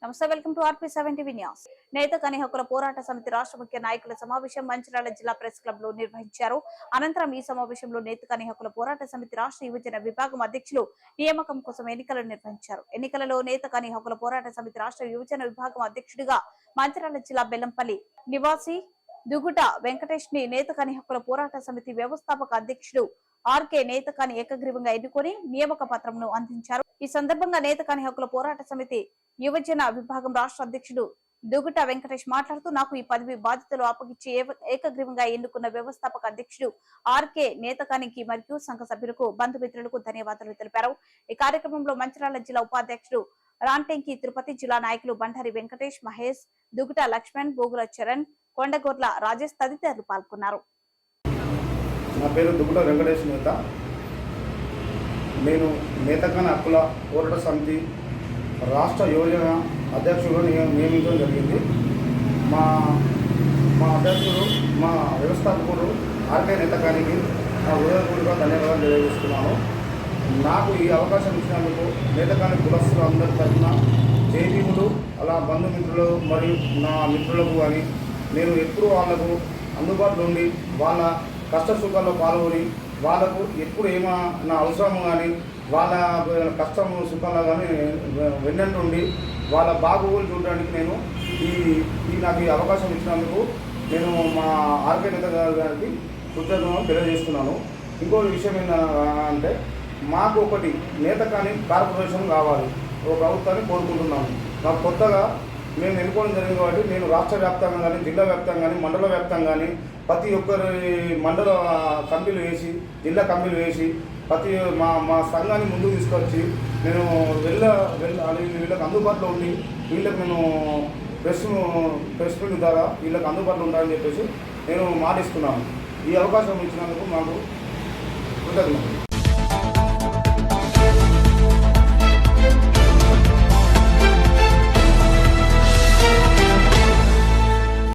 నమస్తే, welcome to RP7 TV news. నేత కని హక్కుల పోరాట సమితి రాష్ట్ర ముఖ్య నాయకుల సమావేశం మంచిర్యాల జిల్లా ప్రెస్ క్లబ్ లో నిర్వహించారు. అనంతరం ఈ సమావేశంలో నేత కని హక్కుల పోరాట సమితి రాష్ట్ర యువజన విభాగం అధ్యక్షులు నియామకం కోసం ఎన్నికలు నిర్వహించారు. ఎన్నికలలో నేత కని హక్కుల పోరాట సమితి రాష్ట్ర యువజన విభాగం అధ్యక్షుడిగా మంచిర్యాల జిల్లా బెల్లంపల్లి నివాసి దుగుట వెంకటేష్ ని నేత కని హక్కుల పోరాట సమితి వ్యవస్థాపక అధ్యక్షుడు ఆర్కే నేతకాని ఏకగ్రీవంగా ఎన్నుకొని నియామక పత్రంను అందించారు. ఈ సందర్భంగా నేతకాని హక్కుల పోరాట సమితి యువజన విభాగం రాష్ట్ర అధ్యక్షుడు దుగుట వెంకటేష్ మాట్లాడుతూ, నాకు ఈ పదవి బాధ్యతలు అప్పగించి ఏకగ్రీవంగా ఎన్నుకున్న వ్యవస్థాపక అధ్యక్షుడు ఆర్కే నేతకానికి మరియు సంఘ సభ్యులకు బంధుమిత్రులకు ధన్యవాదాలు తెలిపారు. ఈ కార్యక్రమంలో మంచిర్యాల జిల్లా ఉపాధ్యక్షుడు రాంటెంకి తిరుపతి, జిల్లా నాయకులు బండారి వెంకటేష్, మహేష్, దుగుట లక్ష్మణ్, గోగుల చరణ్, కొండగోర్ల రాజేష్ తదితరులు పాల్గొన్నారు. నా పేరు దుగుట వెంకటేష్ నేత. నేను నేతకాని హక్కుల పోరాట సమితి రాష్ట్ర యువజన అధ్యక్షుడు నియమించడం జరిగింది. మా అధ్యక్షుడు, మా వ్యవస్థాపకుడు ఆర్కే నేతకానికి నా హృదయపూర్వక ధన్యవాదాలు తెలియజేస్తున్నాను. నాకు ఈ అవకాశం ఇచ్చినందుకు నేతకాని కులస్తులు అందరి తరఫున జేబీములు, అలా బంధుమిత్రులు మరియు నా మిత్రులకు కానీ నేను ఎప్పుడు వాళ్లకు అందుబాటులో ఉండి వాళ్ళ కష్ట సుఖాల్లో పాల్గొని వాళ్ళకు ఎప్పుడు ఏమైనా అవసరం కానీ వాళ్ళ కష్టం సుఖాల్లో కానీ వెన్నంటుండి వాళ్ళ బాగోగులు చూడడానికి నేను నాకు ఈ అవకాశం ఇచ్చినందుకు నేను మా ఆర్కే నేత గారికి కృతజ్ఞతలు తెలియజేస్తున్నాను. ఇంకో విషయం ఏంటంటే, మాకు ఒకటి నేతకాని కార్పొరేషన్ కావాలి, ఒక ప్రభుత్వాన్ని కోరుకుంటున్నాను. నాకు కొత్తగా మేము ఎన్నుకోవడం జరిగింది కాబట్టి నేను రాష్ట్ర వ్యాప్తంగా కానీ, జిల్లా వ్యాప్తంగా కానీ, మండల వ్యాప్తంగా కానీ ప్రతి ఒక్కరి మండల కమిటీలు వేసి, జిల్లా కమిటీలు వేసి ప్రతి మా సంఘాన్ని ముందుకు తీసుకొచ్చి నేను వీళ్ళకి అందుబాటులో ఉండి వీళ్ళకి నేను ప్రెస్ మీట్ ద్వారా వీళ్ళకి అందుబాటులో ఉండాలని చెప్పేసి నేను మాటిస్తున్నాను. ఈ అవకాశం ఇచ్చినందుకు మాకు కృతజ్ఞతలు.